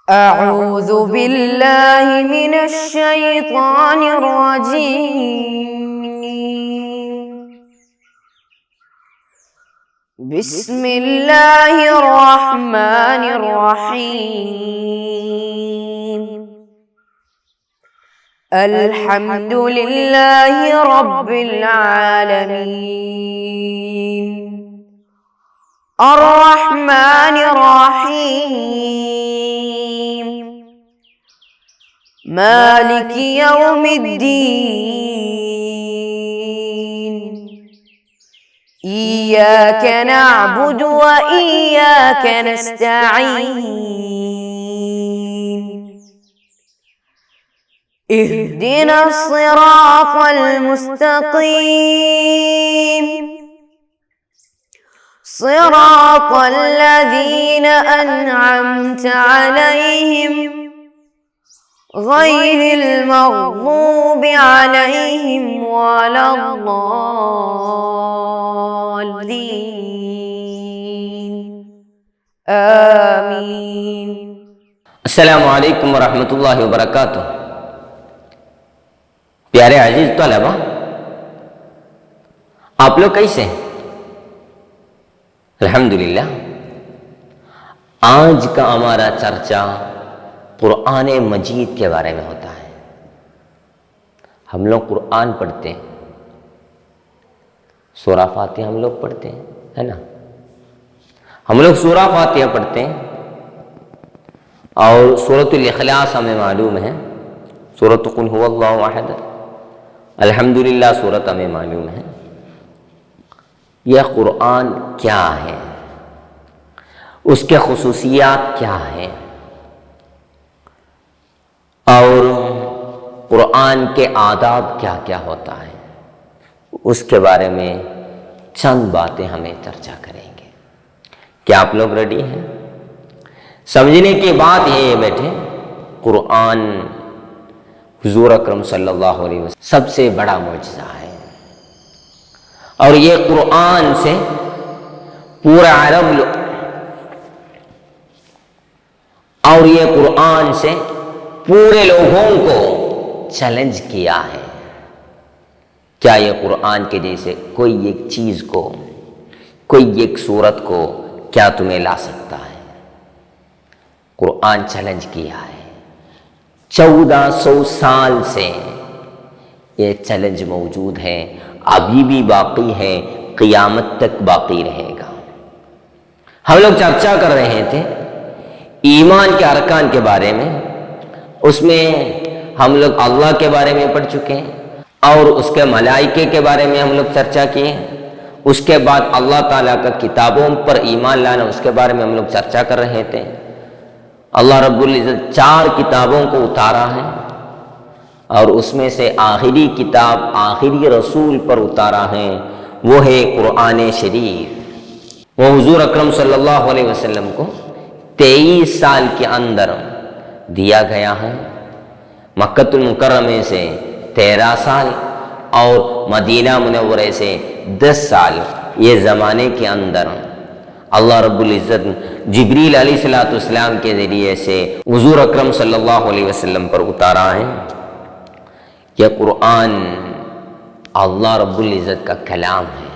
أعوذ بالله من الشيطان الرجيم. بسم الله الرحمن الرحيم. الحمد لله رب العالمين الرحمن الرحيم مالك يوم الدين إياك نعبد وإياك نستعين اهدنا الصراط المستقيم صراط الذين أنعمت عليهم غير المغضوب عليهم ولا الضالين آمين. السلام علیکم ورحمۃ اللہ وبرکاتہ. پیارے عزیز طلبہ، آپ لوگ کیسے ہیں؟ الحمدللہ. آج کا ہمارا چرچا قرآن مجید کے بارے میں ہوتا ہے. ہم لوگ قرآن پڑھتے ہیں، سورہ فاتحہ ہم لوگ پڑھتے ہیں، ہے نا؟ ہم لوگ سورہ فاتحہ پڑھتے ہیں اور سورۃ الاخلاص ہمیں معلوم ہے، سورۃ قل هو اللہ احد، الحمدللہ سورۃ ہمیں معلوم ہے. یہ قرآن کیا ہے، اس کے خصوصیات کیا ہیں، اور قرآن کے آداب کیا کیا ہوتا ہے، اس کے بارے میں چند باتیں ہمیں چرچا کریں گے. کیا آپ لوگ ریڈی ہیں؟ سمجھنے کی بات یہ ہے بیٹھے، قرآن حضور اکرم صلی اللہ علیہ وسلم سب سے بڑا معجزہ ہے، اور یہ قرآن سے پورا عرب اور یہ قرآن سے پورے لوگوں کو چیلنج کیا ہے. کیا یہ قرآن کے جیسے کوئی ایک چیز کو، کوئی ایک صورت کو کیا تمہیں لا سکتا ہے؟ قرآن چیلنج کیا ہے. 1400 سال سے یہ چیلنج موجود ہے، ابھی بھی باقی ہے، قیامت تک باقی رہے گا. ہم لوگ چرچا کر رہے تھے ایمان کے ارکان کے بارے میں. اس میں ہم لوگ اللہ کے بارے میں پڑھ چکے ہیں اور اس کے ملائکے کے بارے میں ہم لوگ چرچا کیے. اس کے بعد اللہ تعالیٰ کا کتابوں پر ایمان لانا، اس کے بارے میں ہم لوگ چرچا کر رہے تھے. اللہ رب العزت 4 کتابوں کو اتارا ہے، اور اس میں سے آخری کتاب آخری رسول پر اتارا ہے، وہ ہے قرآن شریف. وہ حضور اکرم صلی اللہ علیہ وسلم کو 23 سال کے اندر دیا گیا ہے. مکۃ المکرمہ سے 13 سال اور مدینہ منورہ سے 10 سال، یہ زمانے کے اندر اللہ رب العزت جبریل علیہ السلام کے ذریعے سے حضور اکرم صلی اللہ علیہ وسلم پر اتارا ہے. یہ قرآن اللہ رب العزت کا کلام ہے،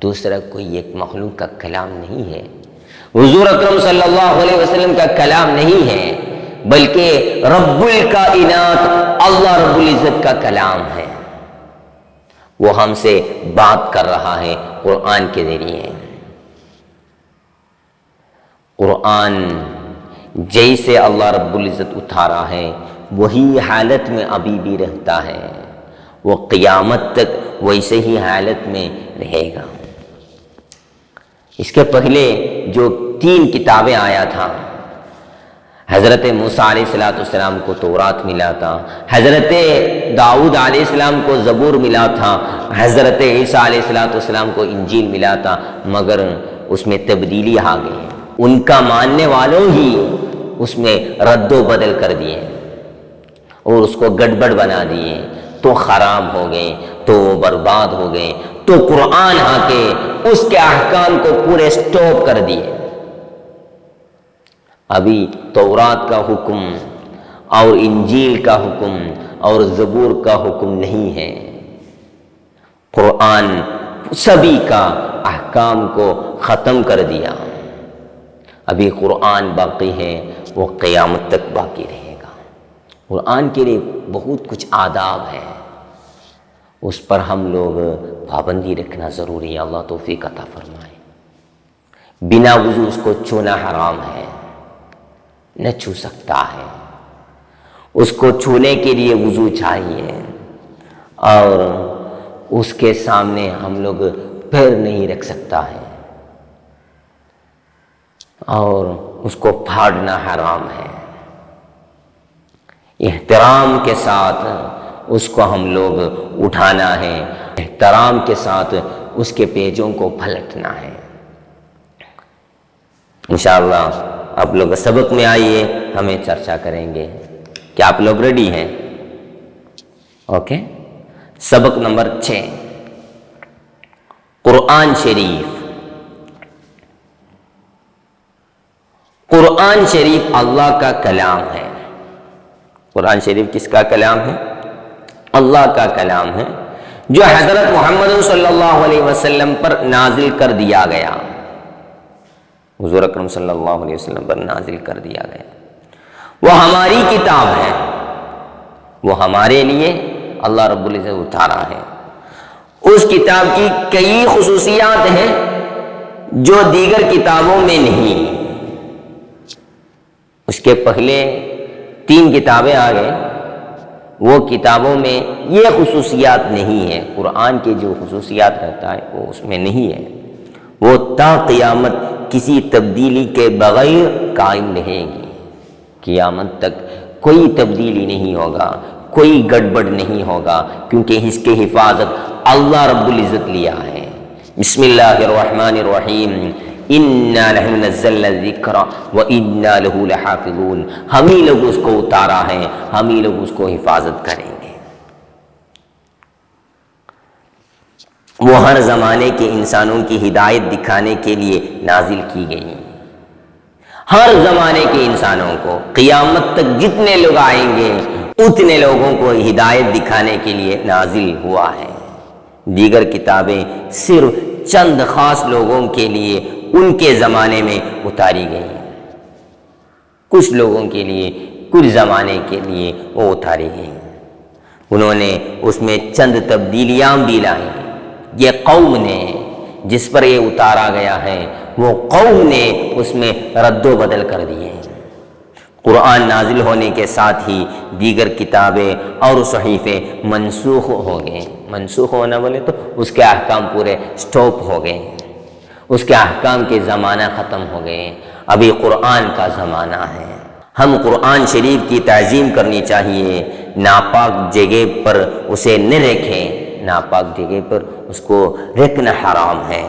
دوسرا کوئی ایک مخلوق کا کلام نہیں ہے. حضور اکرم صلی اللہ علیہ وسلم کا کلام نہیں ہے، بلکہ رب الکائنات اللہ رب العزت کا کلام ہے. وہ ہم سے بات کر رہا ہے قرآن کے ذریعے. قرآن جیسے اللہ رب العزت اتارا ہے وہی حالت میں ابھی بھی رہتا ہے، وہ قیامت تک ویسے ہی حالت میں رہے گا. اس کے پہلے جو 3 کتابیں آیا تھا، حضرت موسیٰ علیہ السلام کو تورات ملا تھا، حضرت داؤد علیہ السلام کو زبور ملا تھا، حضرت عیسیٰ علیہ السلام کو انجیل ملا تھا، مگر اس میں تبدیلی آ گئی. ان کا ماننے والوں ہی اس میں رد و بدل کر دیے اور اس کو گڑبڑ بنا دیے، تو خراب ہو گئے، تو برباد ہو گئے. تو قرآن آ کے اس کے احکام کو پورے سٹاپ کر دیے. ابھی تورات کا حکم اور انجیل کا حکم اور زبور کا حکم نہیں ہے۔ قرآن سبھی کا احکام کو ختم کر دیا، ابھی قرآن باقی ہے، وہ قیامت تک باقی رہے گا۔ قرآن کے لیے بہت کچھ آداب ہے، اس پر ہم لوگ پابندی رکھنا ضروری ہے۔ اللہ توفیق عطا فرمائے۔ بنا وضو اس کو چھونا حرام ہے، نہ چھو سکتا ہے، اس کو چھونے کے لیے وضو چاہیے، اور اس کے سامنے ہم لوگ پیر نہیں رکھ سکتا ہے، اور اس کو پھاڑنا حرام ہے۔ احترام کے ساتھ اس کو ہم لوگ اٹھانا ہے، احترام کے ساتھ اس کے پیجوں کو پلٹنا ہے۔ انشاءاللہ آپ لوگ سبق میں آئیے، ہمیں چرچا کریں گے۔ کیا آپ لوگ ریڈی ہیں؟ اوکے۔ سبق نمبر 6، قرآن شریف۔ قرآن شریف اللہ کا کلام ہے۔ قرآن شریف کس کا کلام ہے؟ اللہ کا کلام ہے، جو حضرت محمد صلی اللہ علیہ وسلم پر نازل کر دیا گیا، حضور اکرم صلی اللہ علیہ وسلم پر نازل کر دیا گیا۔ وہ ہماری کتاب ہے، وہ ہمارے لیے اللہ رب العزت اتارا ہے۔ اس کتاب کی کئی خصوصیات ہیں جو دیگر کتابوں میں نہیں۔ اس کے پہلے 3 کتابیں آ گئے، وہ کتابوں میں یہ خصوصیات نہیں ہے۔ قرآن کے جو خصوصیات رہتا ہے وہ اس میں نہیں ہے، وہ تا قیامت کسی تبدیلی کے بغیر قائم رہے گی۔ قیامت تک کوئی تبدیلی نہیں ہوگا، کوئی گڑبڑ نہیں ہوگا، کیونکہ اس کی حفاظت اللہ رب العزت لیا ہے۔ بسم اللہ الرحمن الرحیم، اِنَّا نَحْنُ نَزَّلْنَا الذِّكْرَ وَإِنَّا لَهُ لَحَافِظُونَ۔ ہم ہی لوگ اس کو اتارا ہے، ہم ہی لوگ اس کو حفاظت کریں گے۔ وہ ہر زمانے کے انسانوں کی ہدایت دکھانے کے لیے نازل کی گئی، ہر زمانے کے انسانوں کو، قیامت تک جتنے لوگ آئیں گے اتنے لوگوں کو ہدایت دکھانے کے لیے نازل ہوا ہے۔ دیگر کتابیں صرف چند خاص لوگوں کے لیے ان کے زمانے میں اتاری گئی، کچھ لوگوں کے لیے، کچھ زمانے کے لیے وہ اتاری گئی۔ انہوں نے اس میں چند تبدیلیاں بھی لائیں۔ یہ قوم نے جس پر یہ اتارا گیا ہے، وہ قوم نے اس میں رد و بدل کر دیے۔ قرآن نازل ہونے کے ساتھ ہی دیگر کتابیں اور صحیفے منسوخ ہو گئے۔ منسوخ ہونا بولے تو اس کے احکام پورے سٹاپ ہو گئے، اس کے احکام کے زمانہ ختم ہو گئے۔ ابھی قرآن کا زمانہ ہے۔ ہم قرآن شریف کی تعظیم کرنی چاہیے، ناپاک جگہ پر اسے نہ رکھیں، ناپاک جگہ پر اس کو رکھنا حرام ہے،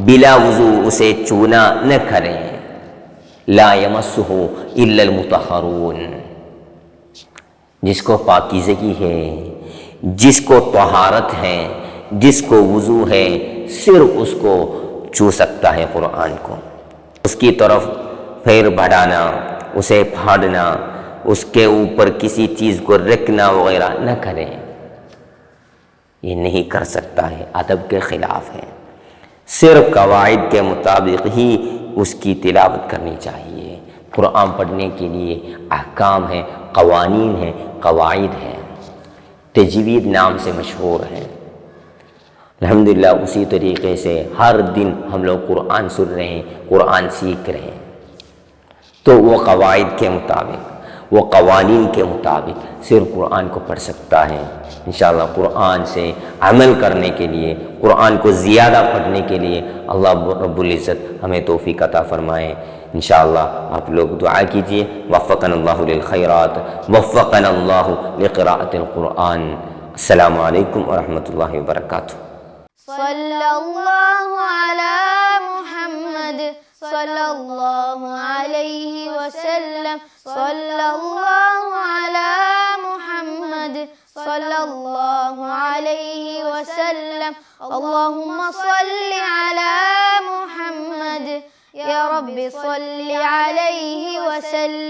بلا وضو اسے چھونا نہ کریں۔ لا یمسہ الا المطہرون، جس کو پاکیزگی ہے، جس کو طہارت ہے، جس کو وضو ہے، صرف اس کو چھو سکتا ہے قرآن کو۔ اس کی طرف پیر بڑھانا، اسے پھاڑنا، اس کے اوپر کسی چیز کو رکھنا وغیرہ نہ کریں، یہ نہیں کر سکتا ہے، ادب کے خلاف ہے۔ صرف قواعد کے مطابق ہی اس کی تلاوت کرنی چاہیے۔ قرآن پڑھنے کے لیے احکام ہیں، قوانین ہیں، قواعد ہیں، تجوید نام سے مشہور ہے۔ الحمدللہ اسی طریقے سے ہر دن ہم لوگ قرآن سن رہے ہیں، قرآن سیکھ رہے ہیں، تو وہ قواعد کے مطابق، وہ قوانین کے مطابق صرف قرآن کو پڑھ سکتا ہے۔ انشاءاللہ قرآن سے عمل کرنے کے لیے، قرآن کو زیادہ پڑھنے کے لیے اللہ رب العزت ہمیں توفیق عطا فرمائے۔ انشاءاللہ آپ لوگ دعا کیجئے، وفقنا اللہ للخیرات، وفقنا اللہ لقراءۃ القرآن۔ السلام علیکم ورحمۃ اللہ وبرکاتہ۔ صلی اللہ علی محمد صلی اللہ علیہ وسلم، صلی اللہ علی محمد صلی اللہ علیہ وسلم، اللہم صلی علی محمد یا رب رب صل عليه وسلم